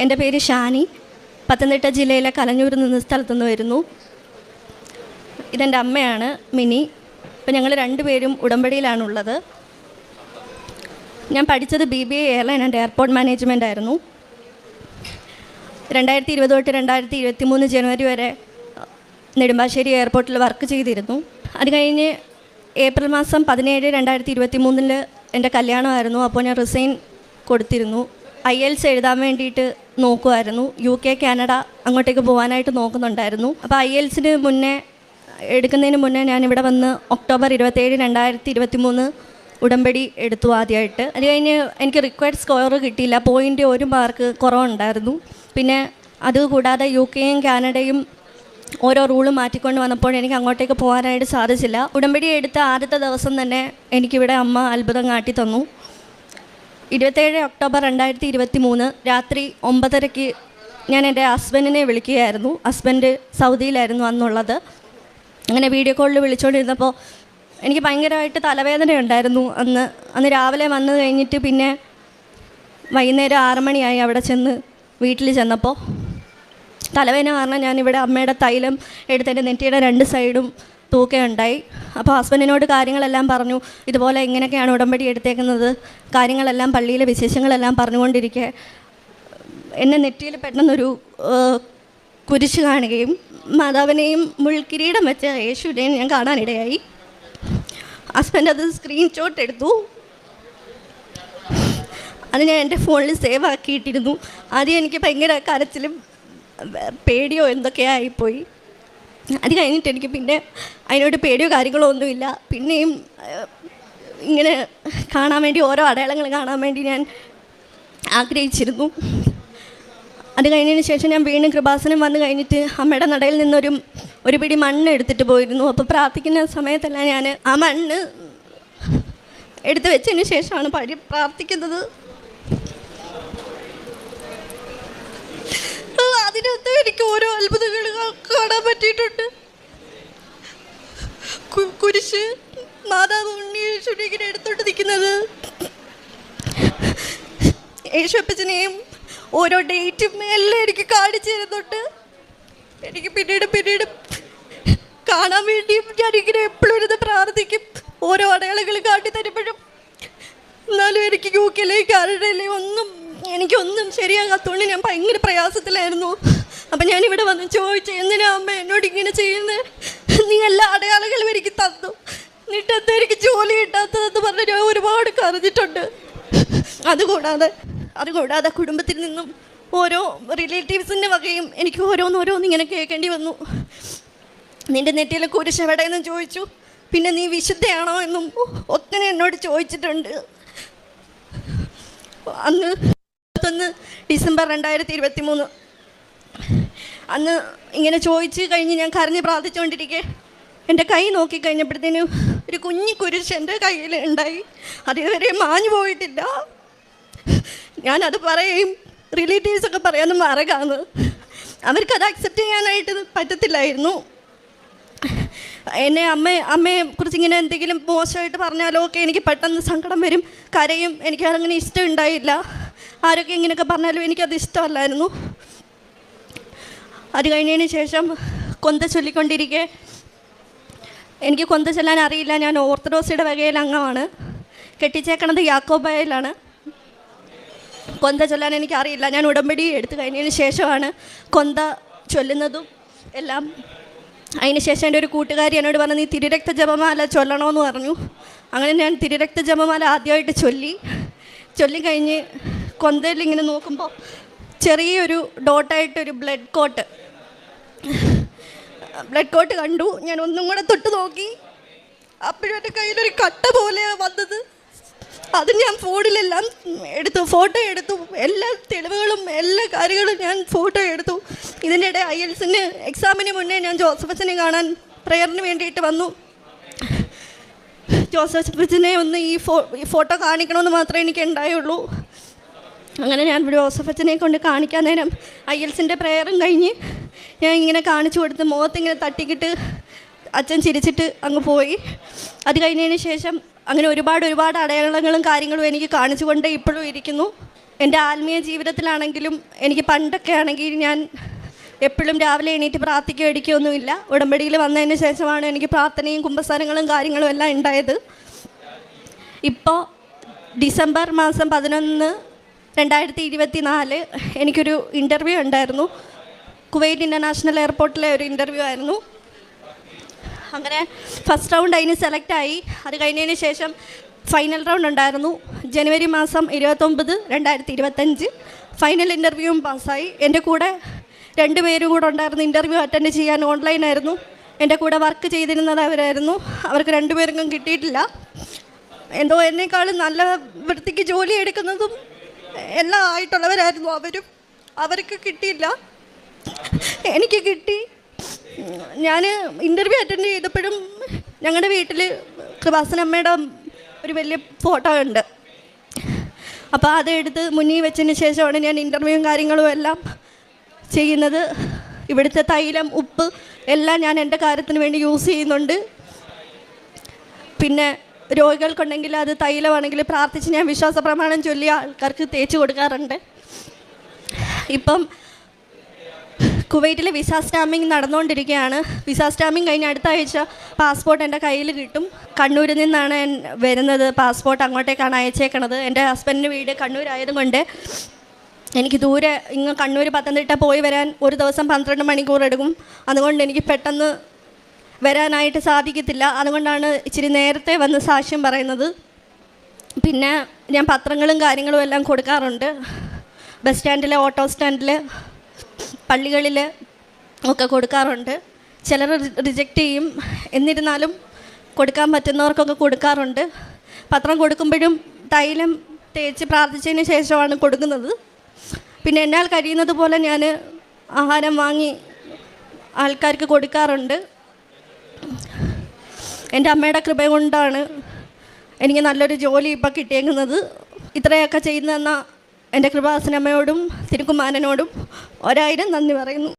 എൻ്റെ പേര് ഷാനി. പത്തനംതിട്ട ജില്ലയിലെ കലഞ്ഞൂരിൽ നിന്ന് സ്ഥലത്തുനിന്ന് വരുന്നു. ഇതെൻ്റെ അമ്മയാണ് മിനി. ഇപ്പം ഞങ്ങൾ രണ്ടുപേരും ഉടമ്പടിയിലാണുള്ളത്. ഞാൻ പഠിച്ചത് BBA airline and airport management ആയിരുന്നു. 2020 തൊട്ട് 2023 ജനുവരി വരെ നെടുമ്പാശ്ശേരി എയർപോർട്ടിൽ വർക്ക് ചെയ്തിരുന്നു. അത് കഴിഞ്ഞ് ഏപ്രിൽ മാസം 17, 2023 എൻ്റെ കല്യാണമായിരുന്നു. അപ്പോൾ ഞാൻ റിസൈൻ കൊടുത്തിരുന്നു. IELTS എഴുതാൻ വേണ്ടിയിട്ട് നോക്കുമായിരുന്നു. UK, കാനഡ അങ്ങോട്ടേക്ക് പോകാനായിട്ട് നോക്കുന്നുണ്ടായിരുന്നു. അപ്പോൾ IELTSന് മുന്നേ എടുക്കുന്നതിന് മുന്നേ ഞാനിവിടെ വന്ന് ഒക്ടോബർ 27, 2023 ഉടമ്പടി എടുത്തു ആദ്യമായിട്ട്. അത് കഴിഞ്ഞ് എനിക്ക് റിക്വയർഡ് സ്കോർ കിട്ടിയില്ല. പോയിൻ്റ് 1 മാർക്ക് കുറവുണ്ടായിരുന്നു. പിന്നെ അതുകൂടാതെ UKയും കാനഡയും ഓരോ റൂള് മാറ്റിക്കൊണ്ട് വന്നപ്പോൾ എനിക്ക് അങ്ങോട്ടേക്ക് പോകാനായിട്ട് സാധിച്ചില്ല. ഉടമ്പടി എടുത്ത ആദ്യത്തെ ദിവസം തന്നെ എനിക്കിവിടെ അമ്മ അത്ഭുതം കാട്ടി തന്നു. 27 ഒക്ടോബർ 2023 രാത്രി 9:30 ഞാൻ എൻ്റെ ഹസ്ബൻഡിനെ വിളിക്കുകയായിരുന്നു. ഹസ്ബൻഡ് സൗദിയിലായിരുന്നു അന്നുള്ളത്. അങ്ങനെ വീഡിയോ കോളിൽ വിളിച്ചുകൊണ്ടിരുന്നപ്പോൾ എനിക്ക് ഭയങ്കരമായിട്ട് തലവേദന ഉണ്ടായിരുന്നു. അന്ന് രാവിലെ വന്നു കഴിഞ്ഞിട്ട് പിന്നെ വൈകുന്നേരം 6 മണിയായി അവിടെ വീട്ടിൽ ചെന്നപ്പോൾ തലവേദന കാരണം ഞാനിവിടെ അമ്മയുടെ തൈലം എടുത്തതിൻ്റെ നെറ്റിയുടെ 2 സൈഡും തൂക്കുകയുണ്ടായി. അപ്പോൾ ഹസ്ബൻഡിനോട് കാര്യങ്ങളെല്ലാം പറഞ്ഞു. ഇതുപോലെ ഇങ്ങനെയൊക്കെയാണ് ഉടമ്പടി എടുത്തേക്കുന്നത്. കാര്യങ്ങളെല്ലാം പള്ളിയിലെ വിശേഷങ്ങളെല്ലാം പറഞ്ഞുകൊണ്ടിരിക്കെ എന്നെ നെറ്റിയിൽ പെട്ടെന്നൊരു കുരിശ് കാണുകയും മാതാവിനെയും മുൾക്കിരീടം വെച്ച യേശുവിനെയും ഞാൻ കാണാനിടയായി. ഹസ്ബൻഡ് അത് സ്ക്രീൻഷോട്ട് എടുത്തു. അത് ഞാൻ എൻ്റെ ഫോണിൽ സേവ് ആക്കിയിട്ടിരുന്നു. ആദ്യം എനിക്ക് ഭയങ്കര കരച്ചിലും പേടിയോ എന്തൊക്കെയായിപ്പോയി. അത് കഴിഞ്ഞിട്ട് എനിക്ക് പിന്നെ അതിനോട് പേടിയോ കാര്യങ്ങളോ ഒന്നുമില്ല. പിന്നെയും ഇങ്ങനെ കാണാൻ വേണ്ടി, ഓരോ അടയാളങ്ങൾ കാണാൻ വേണ്ടി ഞാൻ ആഗ്രഹിച്ചിരുന്നു. അത് കഴിഞ്ഞതിന് ശേഷം ഞാൻ വീണ്ടും കൃപാസനം വന്നു കഴിഞ്ഞിട്ട് അമ്മയുടെ നടയിൽ ഒരു പിടി മണ്ണ് എടുത്തിട്ട് പോയിരുന്നു. അപ്പോൾ പ്രാർത്ഥിക്കുന്ന സമയത്തെല്ലാം ഞാൻ ആ മണ്ണ് എടുത്ത് വെച്ചതിന് ശേഷമാണ് പ്രാർത്ഥിക്കുന്നത്. അതിനകത്ത് എനിക്ക് ഓരോ അത്ഭുതങ്ങൾ കാണാൻ പറ്റിയിട്ടുണ്ട്. കുരിശ്, മാതാവ് ഉണ്ണി യേശുവിനെ ഇങ്ങനെ എടുത്തോട്ട് നിൽക്കുന്നത്, യേശുപ്പച്ചനെയും ഓരോ ഡേറ്റും എല്ലാം എനിക്ക് കാണിച്ചു തരുന്നുണ്ട്. എനിക്ക് പിന്നീട് കാണാൻ വേണ്ടിയും ഞാനിങ്ങനെ എപ്പോഴും ഇരുന്ന് പ്രാർത്ഥിക്കും. ഓരോ അടയാളങ്ങൾ കാട്ടി തരുമ്പോഴും. എന്നാലും എനിക്ക് UKയിലെയും കാനഡയിലെയും എനിക്കൊന്നും ശരിയാകാത്തതുകൊണ്ട് ഞാൻ ഭയങ്കര പ്രയാസത്തിലായിരുന്നു. അപ്പം ഞാനിവിടെ വന്ന് ചോദിച്ചു, എന്തിനാ അമ്മ എന്നോട് ഇങ്ങനെ ചെയ്യുന്നത്? നീ എല്ലാ അടയാളങ്ങളും എനിക്ക് തന്നു, എന്നിട്ട് എന്താ എനിക്ക് ജോലി കിട്ടാത്തതെന്ന് പറഞ്ഞ് ഞാൻ ഒരുപാട് കരഞ്ഞിട്ടുണ്ട്. അതുകൂടാതെ കുടുംബത്തിൽ നിന്നും ഓരോ റിലേറ്റീവ്സിൻ്റെ വകയും എനിക്ക് ഓരോന്നോരോന്ന് ഇങ്ങനെ കേൾക്കേണ്ടി വന്നു. നിൻ്റെ നെറ്റിയിലെ കുരിശ് എവിടെയെന്നും ചോദിച്ചു. പിന്നെ നീ വിശുദ്ധയാണോ എന്നും ഒത്തിരി എന്നോട് ചോദിച്ചിട്ടുണ്ട്. അന്ന് ഡിസംബർ 2023 അന്ന് ഇങ്ങനെ ചോദിച്ച് കഴിഞ്ഞ് ഞാൻ കരഞ്ഞ് പ്രാർത്ഥിച്ചുകൊണ്ടിരിക്കെ എൻ്റെ കൈ നോക്കിക്കഴിഞ്ഞപ്പോഴത്തേനും ഒരു കുഞ്ഞി കുരിശ് എൻ്റെ കയ്യിൽ ഉണ്ടായി. അതുവരെ മാഞ്ഞു പോയിട്ടില്ല. ഞാനത് പറയും, റിലേറ്റീവ്സൊക്കെ പറയാനും മറക്കാന്ന്. അവർക്കത് അക്സെപ്റ്റ് ചെയ്യാനായിട്ട് പറ്റത്തില്ലായിരുന്നു. എന്നെ അമ്മയെ കുറിച്ച് ഇങ്ങനെ എന്തെങ്കിലും മോശമായിട്ട് പറഞ്ഞാലോ ഒക്കെ എനിക്ക് പെട്ടെന്ന് സങ്കടം വരും, കരയും. എനിക്കതങ്ങനെ ഇഷ്ടം ഉണ്ടായില്ല. ആരൊക്കെ ഇങ്ങനെയൊക്കെ പറഞ്ഞാലും എനിക്കത് ഇഷ്ടമല്ലായിരുന്നു. അത് കഴിഞ്ഞതിന് ശേഷം കൊന്ത ചൊല്ലിക്കൊണ്ടിരിക്കെ എനിക്ക് കൊന്ത ചൊല്ലാൻ അറിയില്ല. ഞാൻ ഓർത്തഡോക്സിയുടെ വകയിൽ അംഗമാണ്. കെട്ടിച്ചേക്കണത് യാക്കോബായയിലാണ്. കൊന്ത ചൊല്ലാൻ എനിക്കറിയില്ല. ഞാൻ ഉടമ്പടി എടുത്തു കഴിഞ്ഞതിന് ശേഷമാണ് കൊന്ത ചൊല്ലുന്നതും എല്ലാം. അതിന് ശേഷം എൻ്റെ ഒരു കൂട്ടുകാരി എന്നോട് പറഞ്ഞു, നീ തിരുരക്ത ജപമാല ചൊല്ലണമെന്ന് പറഞ്ഞു. അങ്ങനെ ഞാൻ തിരുരക്ത ജപമാല ആദ്യമായിട്ട് ചൊല്ലിക്കഴിഞ്ഞ് കൊന്തയിൽ ഇങ്ങനെ നോക്കുമ്പോൾ ചെറിയൊരു ഡോട്ടായിട്ടൊരു ബ്ലഡ് കോട്ട് കണ്ടു. ഞാൻ ഒന്നും കൂടെ തൊട്ട് നോക്കി. അപ്പോഴും എൻ്റെ കയ്യിലൊരു കട്ട പോലെയാണ് വന്നത്. അത് ഞാൻ ഫോണിലെല്ലാം ഫോട്ടോ എടുത്തു. എല്ലാ തെളിവുകളും എല്ലാ കാര്യങ്ങളും ഞാൻ ഫോട്ടോ എടുത്തു. ഇതിൻ്റെ ഇടയിൽ IELTSന് എക്സാമിന് മുന്നേ ഞാൻ ജോസഫച്ചനെ കാണാൻ പ്രയറിന് വേണ്ടിയിട്ട് വന്നു. ജോസഫച്ചനെ ഒന്ന് ഈ ഫോട്ടോ കാണിക്കണമെന്ന് മാത്രമേ എനിക്ക് ഉണ്ടായുള്ളൂ. അങ്ങനെ ഞാൻ ജോസഫച്ചനെ കൊണ്ട് കാണിക്കാൻ നേരം IELTSൻ്റെ പ്രയറും കഴിഞ്ഞ് ഞാൻ ഇങ്ങനെ കാണിച്ചു കൊടുത്ത് മുഖത്തിങ്ങനെ തട്ടിക്കിട്ട് അച്ഛൻ ചിരിച്ചിട്ട് അങ്ങ് പോയി. അത് കഴിഞ്ഞതിന് ശേഷം അങ്ങനെ ഒരുപാട് അടയാളങ്ങളും കാര്യങ്ങളും എനിക്ക് കാണിച്ചുകൊണ്ട് ഇപ്പോഴും ഇരിക്കുന്നു. എൻ്റെ ആത്മീയ ജീവിതത്തിലാണെങ്കിലും എനിക്ക് പണ്ടൊക്കെ ആണെങ്കിൽ ഞാൻ എപ്പോഴും രാവിലെ എണീറ്റ് പ്രാർത്ഥിക്കുകയോ ഇടിക്കുകയൊന്നുമില്ല. ഉടമ്പടിയിൽ വന്നതിന് ശേഷമാണ് എനിക്ക് പ്രാർത്ഥനയും കുമ്പസാരങ്ങളും കാര്യങ്ങളും എല്ലാം ഉണ്ടായത്. ഇപ്പോൾ ഡിസംബർ മാസം 11, 2024 എനിക്കൊരു ഇൻ്റർവ്യൂ ഉണ്ടായിരുന്നു. കുവൈറ്റ് ഇൻ്റർനാഷണൽ എയർപോർട്ടിലെ ഒരു ഇൻ്റർവ്യൂ ആയിരുന്നു. അങ്ങനെ ഫസ്റ്റ് റൗണ്ട് അതിന് സെലക്റ്റായി. അത് കഴിഞ്ഞതിന് ശേഷം ഫൈനൽ റൗണ്ട് ഉണ്ടായിരുന്നു. ജനുവരി മാസം 29, 2025 ഫൈനൽ ഇൻ്റർവ്യൂവും പാസ്സായി. എൻ്റെ കൂടെ 2 പേരും കൂടെ ഉണ്ടായിരുന്നു. ഇൻ്റർവ്യൂ അറ്റൻഡ് ചെയ്യാൻ ഓൺലൈനായിരുന്നു. എൻ്റെ കൂടെ വർക്ക് ചെയ്തിരുന്നത് അവരായിരുന്നു. അവർക്ക് 2 പേർക്കും കിട്ടിയിട്ടില്ല. എന്തോ എന്നെക്കാളും നല്ല വൃത്തിക്ക് ജോലി എടുക്കുന്നതും എല്ലാം ആയിട്ടുള്ളവരായിരുന്നു അവർക്ക് കിട്ടിയില്ല. എനിക്ക് കിട്ടി. ഞാൻ ഇൻ്റർവ്യൂ അറ്റൻഡ് ചെയ്തപ്പോഴും ഞങ്ങളുടെ വീട്ടിൽ കൃപാസനമ്മയുടെ ഒരു വലിയ ഫോട്ടോ ഉണ്ട്. അപ്പോൾ അതെടുത്ത് മുന്നിൽ വെച്ചതിന് ശേഷമാണ് ഞാൻ ഇൻ്റർവ്യൂവും കാര്യങ്ങളും എല്ലാം ചെയ്യുന്നത്. ഇവിടുത്തെ തൈലം, ഉപ്പ് എല്ലാം ഞാൻ എൻ്റെ കാര്യത്തിന് വേണ്ടി യൂസ് ചെയ്യുന്നുണ്ട്. പിന്നെ രോഗികൾക്കുണ്ടെങ്കിൽ അത് തൈലമാണെങ്കിൽ പ്രാർത്ഥിച്ച് ഞാൻ വിശ്വാസ പ്രമാണം ചൊല്ലി ആൾക്കാർക്ക് തേച്ച് കൊടുക്കാറുണ്ട്. ഇപ്പം കുവൈറ്റിൽ വിസ സ്റ്റാമ്പിങ് നടന്നുകൊണ്ടിരിക്കുകയാണ്. വിസ സ്റ്റാമ്പിങ് കഴിഞ്ഞ് അടുത്ത ആഴ്ച പാസ്പോർട്ട് എൻ്റെ കയ്യിൽ കിട്ടും. കണ്ണൂരിൽ നിന്നാണ് വരുന്നത്. പാസ്പോർട്ട് അങ്ങോട്ടേക്കാണ് അയച്ചേക്കണത്. എൻ്റെ ഹസ്ബൻഡിൻ്റെ വീട് കണ്ണൂരായതുകൊണ്ട് എനിക്ക് ദൂരെ കണ്ണൂർ പത്തനംതിട്ട പോയി വരാൻ ഒരു ദിവസം 12 മണിക്കൂർ എടുക്കും. അതുകൊണ്ട് എനിക്ക് പെട്ടെന്ന് വരാനായിട്ട് സാധിക്കത്തില്ല. അതുകൊണ്ടാണ് ഇച്ചിരി നേരത്തെ വന്ന് സാക്ഷ്യം പറയുന്നത്. പിന്നെ ഞാൻ പത്രങ്ങളും കാര്യങ്ങളും എല്ലാം കൊടുക്കാറുണ്ട്. ബസ് സ്റ്റാൻഡിൽ, ഓട്ടോ സ്റ്റാൻഡിൽ, പള്ളികളിൽ ഒക്കെ കൊടുക്കാറുണ്ട്. ചിലർ റിജക്റ്റ് ചെയ്യും. എന്നിരുന്നാലും കൊടുക്കാൻ പറ്റുന്നവർക്കൊക്കെ കൊടുക്കാറുണ്ട്. പത്രം കൊടുക്കുമ്പോഴും തൈലം തേച്ച് പ്രാർത്ഥിച്ചതിന് ശേഷമാണ് കൊടുക്കുന്നത്. പിന്നെ എന്നാൽ കഴിയുന്നത് പോലെ ഞാൻ ആഹാരം വാങ്ങി ആൾക്കാർക്ക് കൊടുക്കാറുണ്ട്. എൻ്റെ അമ്മയുടെ കൃപ കൊണ്ടാണ് എനിക്ക് നല്ലൊരു ജോലി ഇപ്പോൾ കിട്ടിയേക്കുന്നത്. ഇത്രയൊക്കെ ചെയ്യുന്ന എൻ്റെ കൃപാസനമ്മയോടും തിരുക്കുമാരനോടും 1000 നന്ദി പറയുന്നു.